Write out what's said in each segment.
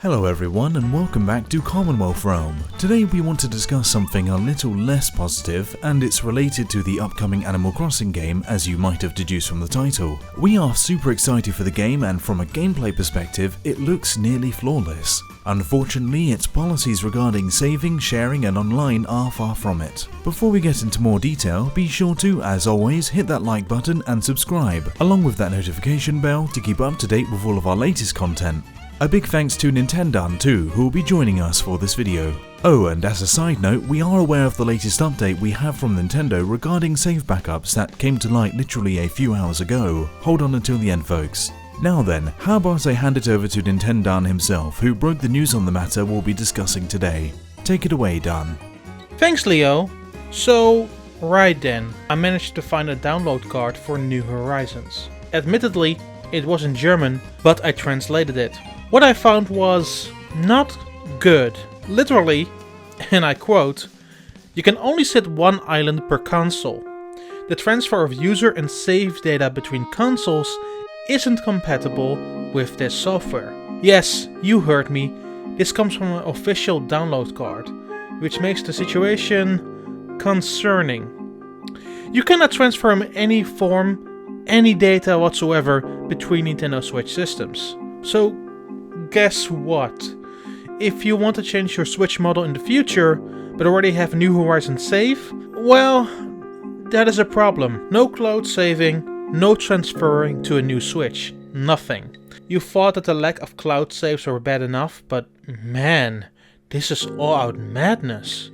Hello everyone and welcome back to Commonwealth Realm. Today we want to discuss something a little less positive, and it's related to the upcoming Animal Crossing game, as you might have deduced from the title. We are super excited for the game, and from a gameplay perspective it looks nearly flawless. Unfortunately, its policies regarding saving, sharing and online are far from it. Before we get into more detail, be sure to, as always, hit that like button and subscribe, along with that notification bell to keep up to date with all of our latest content. A big thanks to Nintendaan too, who will be joining us for this video. Oh, and as a side note, we are aware of the latest update we have from Nintendo regarding save backups that came to light literally a few hours ago. Hold on until the end, folks. Now then, how about I hand it over to Nintendaan himself, who broke the news on the matter we'll be discussing today. Take it away, Dan. Thanks, Leo. So, right then, I managed to find a download card for New Horizons. Admittedly, it was in German, but I translated it. What I found was not good. Literally, and I quote, "You can only set one island per console. The transfer of user and save data between consoles isn't compatible with this software." Yes, you heard me. This comes from an official download card, which makes the situation concerning. You cannot transfer in any form, any data whatsoever between Nintendo Switch systems. So, guess what? If you want to change your Switch model in the future, but already have New Horizons save, well, that is a problem. No cloud saving, no transferring to a new Switch, nothing. You thought that the lack of cloud saves were bad enough, but man, this is all out madness.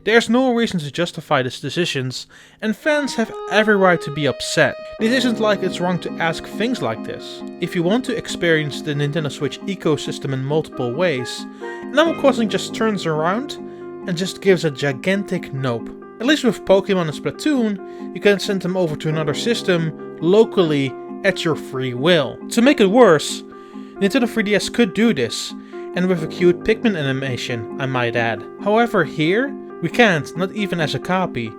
There's no reason to justify these decisions, and fans have every right to be upset. This isn't like it's wrong to ask things like this. If you want to experience the Nintendo Switch ecosystem in multiple ways, Animal Crossing just turns around and just gives a gigantic nope. At least with Pokemon and Splatoon, you can send them over to another system locally at your free will. To make it worse, Nintendo 3DS could do this, and with a cute Pikmin animation, I might add. However, here, we can't, not even as a copy.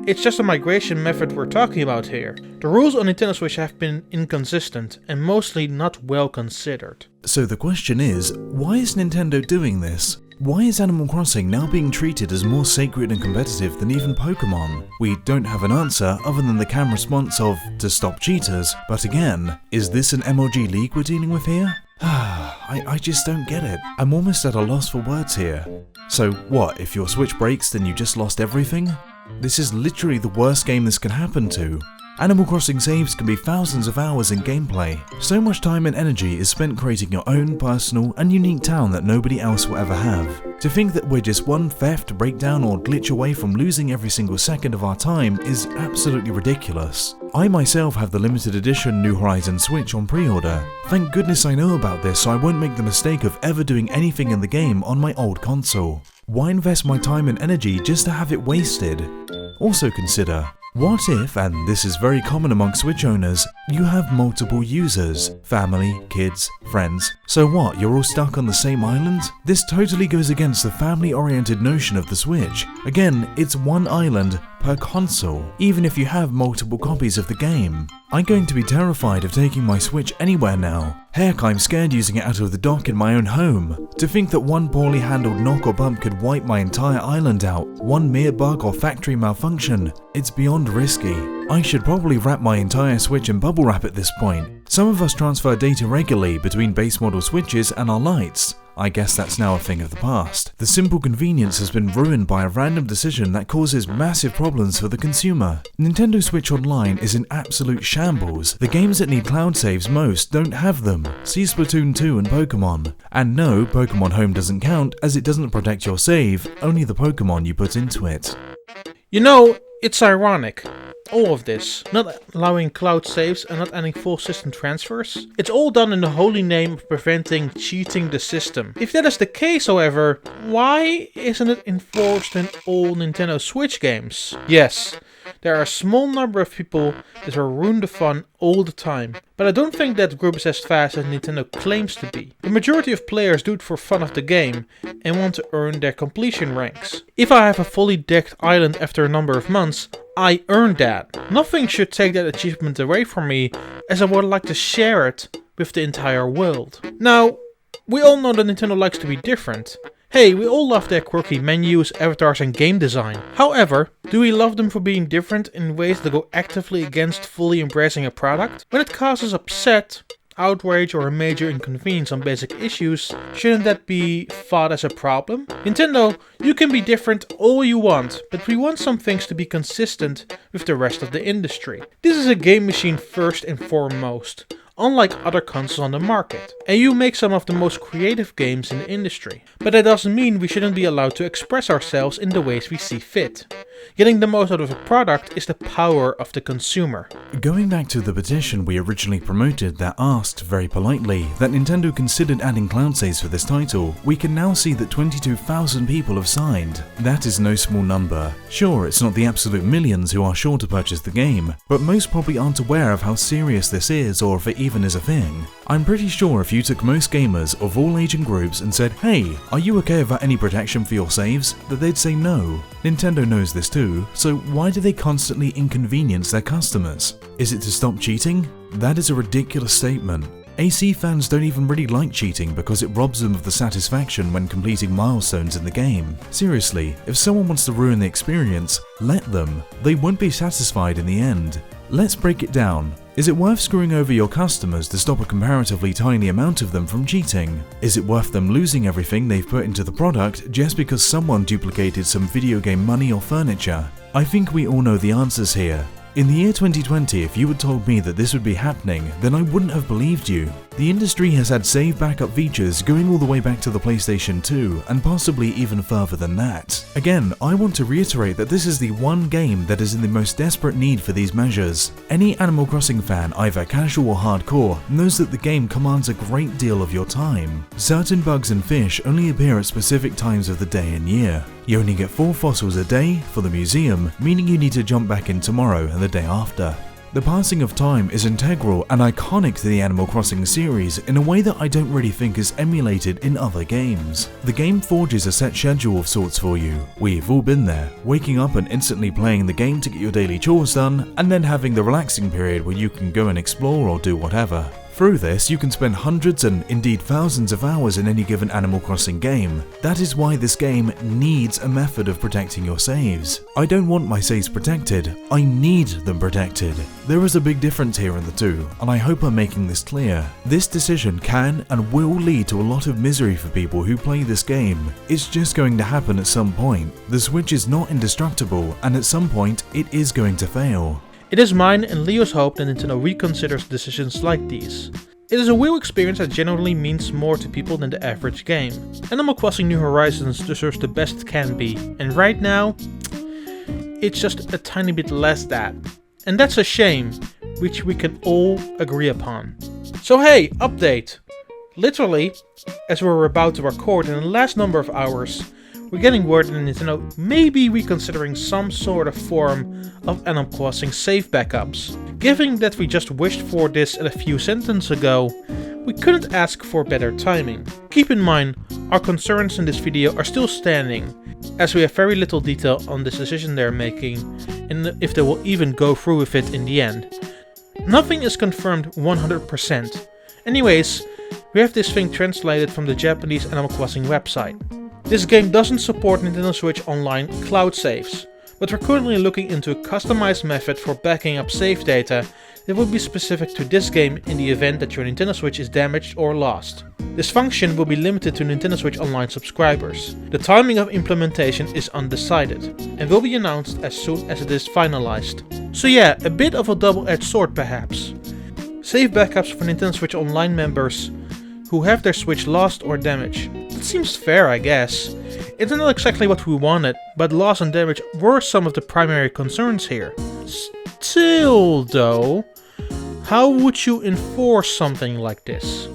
It's just a migration method we're talking about here. The rules on Nintendo Switch have been inconsistent and mostly not well considered. So the question is, why is Nintendo doing this? Why is Animal Crossing now being treated as more sacred and competitive than even Pokemon? We don't have an answer other than the canned response of, "to stop cheaters," but again, is this an MLG league we're dealing with here? I just don't get it. I'm almost at a loss for words here. So what, if your Switch breaks then you just lost everything? This is literally the worst game this can happen to. Animal Crossing saves can be thousands of hours in gameplay. So much time and energy is spent creating your own personal and unique town that nobody else will ever have. To think that we're just one theft, breakdown or glitch away from losing every single second of our time is absolutely ridiculous. I myself have the limited edition New Horizons Switch on pre-order. Thank goodness I know about this, so I won't make the mistake of ever doing anything in the game on my old console. Why invest my time and energy just to have it wasted? Also consider, what if, and this is very common among Switch owners, you have multiple users, family, kids, friends. So what, you're all stuck on the same island? This totally goes against the family-oriented notion of the Switch. Again, it's one island per console, even if you have multiple copies of the game. I'm going to be terrified of taking my Switch anywhere now. Heck, I'm scared using it out of the dock in my own home. To think that one poorly handled knock or bump could wipe my entire island out, one mere bug or factory malfunction, it's beyond risky. I should probably wrap my entire Switch in bubble wrap at this point. Some of us transfer data regularly between base model Switches and our lights. I guess that's now a thing of the past. The simple convenience has been ruined by a random decision that causes massive problems for the consumer. Nintendo Switch Online is in absolute shambles. The games that need cloud saves most don't have them. See Splatoon 2 and Pokemon. And no, Pokemon Home doesn't count as it doesn't protect your save, only the Pokemon you put into it. You know, it's ironic. All of this, not allowing cloud saves and not adding full system transfers, it's all done in the holy name of preventing cheating the system. If that is the case, however, why isn't it enforced in all Nintendo Switch games? Yes, there are a small number of people that will ruin the fun all the time, but I don't think that group is as fast as Nintendo claims to be. The majority of players do it for fun of the game and want to earn their completion ranks. If I have a fully decked island after a number of months, I earned that. Nothing should take that achievement away from me, as I would like to share it with the entire world. Now, We all know that Nintendo likes to be different. Hey, we all love their quirky menus, avatars and game design. However, do we love them for being different in ways that go actively against fully embracing a product? When it causes upset, outrage or a major inconvenience on basic issues, shouldn't that be thought as a problem? Nintendo, you can be different all you want, but we want some things to be consistent with the rest of the industry. This is a game machine first and foremost, unlike other consoles on the market, and you make some of the most creative games in the industry. But that doesn't mean we shouldn't be allowed to express ourselves in the ways we see fit. Getting the most out of a product is the power of the consumer. Going back to the petition we originally promoted that asked, very politely, that Nintendo considered adding cloud saves for this title, we can now see that 22,000 people have signed. That is no small number. Sure, it's not the absolute millions who are sure to purchase the game, but most probably aren't aware of how serious this is or if it even is a thing. I'm pretty sure if you took most gamers of all age and groups and said, hey, are you okay without any protection for your saves? That they'd say no. Nintendo knows this too, so why do they constantly inconvenience their customers? Is it to stop cheating? That is a ridiculous statement. AC fans don't even really like cheating because it robs them of the satisfaction when completing milestones in the game. Seriously, if someone wants to ruin the experience, let them. They won't be satisfied in the end. Let's break it down. Is it worth screwing over your customers to stop a comparatively tiny amount of them from cheating? Is it worth them losing everything they've put into the product just because someone duplicated some video game money or furniture? I think we all know the answers here. In the year 2020, if you had told me that this would be happening, then I wouldn't have believed you. The industry has had save backup features going all the way back to the PlayStation 2, and possibly even further than that. Again, I want to reiterate that this is the one game that is in the most desperate need for these measures. Any Animal Crossing fan, either casual or hardcore, knows that the game commands a great deal of your time. Certain bugs and fish only appear at specific times of the day and year. You only get 4 fossils a day for the museum, meaning you need to jump back in tomorrow and the day after. The passing of time is integral and iconic to the Animal Crossing series in a way that I don't really think is emulated in other games. The game forges a set schedule of sorts for you. We've all been there, waking up and instantly playing the game to get your daily chores done, and then having the relaxing period where you can go and explore or do whatever. Through this, you can spend hundreds and indeed thousands of hours in any given Animal Crossing game. That is why this game needs a method of protecting your saves. I don't want my saves protected, I need them protected. There is a big difference here in the two, and I hope I'm making this clear. This decision can and will lead to a lot of misery for people who play this game. It's just going to happen at some point. The Switch is not indestructible, and at some point, it is going to fail. It is mine and Leo's hope that Nintendo reconsiders decisions like these. It is a real experience that generally means more to people than the average game. Animal Crossing New Horizons deserves the best it can be, and right now, it's just a tiny bit less that. And that's a shame, which we can all agree upon. So hey, update! Literally, as we're about to record in the last number of hours, we're getting word that Nintendo may be reconsidering some sort of form of Animal Crossing save backups. Given that we just wished for this a few sentences ago, we couldn't ask for better timing. Keep in mind, our concerns in this video are still standing, as we have very little detail on this decision they're making, and if they will even go through with it in the end. Nothing is confirmed 100%. Anyways, we have this thing translated from the Japanese Animal Crossing website. This game doesn't support Nintendo Switch Online cloud saves, but we're currently looking into a customized method for backing up save data that will be specific to this game in the event that your Nintendo Switch is damaged or lost. This function will be limited to Nintendo Switch Online subscribers. The timing of implementation is undecided, and will be announced as soon as it is finalized. So yeah, a bit of a double-edged sword perhaps. Save backups for Nintendo Switch Online members who have their Switch lost or damaged. That seems fair, I guess. It's not exactly what we wanted, but loss and damage were some of the primary concerns here. Still though, how would you enforce something like this?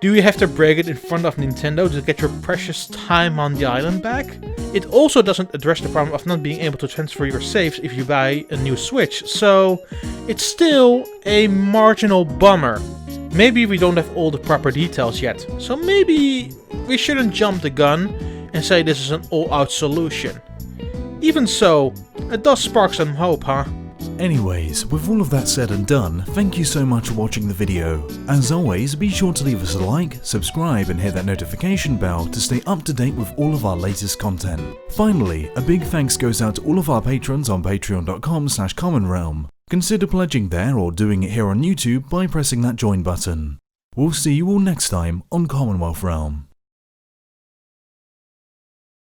Do you have to break it in front of Nintendo to get your precious time on the island back? It also doesn't address the problem of not being able to transfer your saves if you buy a new Switch, so it's still a marginal bummer. Maybe we don't have all the proper details yet, so maybe we shouldn't jump the gun and say this is an all-out solution. Even so, it does spark some hope, huh? Anyways, with all of that said and done, thank you so much for watching the video. As always, be sure to leave us a like, subscribe and hit that notification bell to stay up to date with all of our latest content. Finally, a big thanks goes out to all of our patrons on patreon.com/commonrealm. Consider pledging there or doing it here on YouTube by pressing that join button. We'll see you all next time on Commonwealth Realm.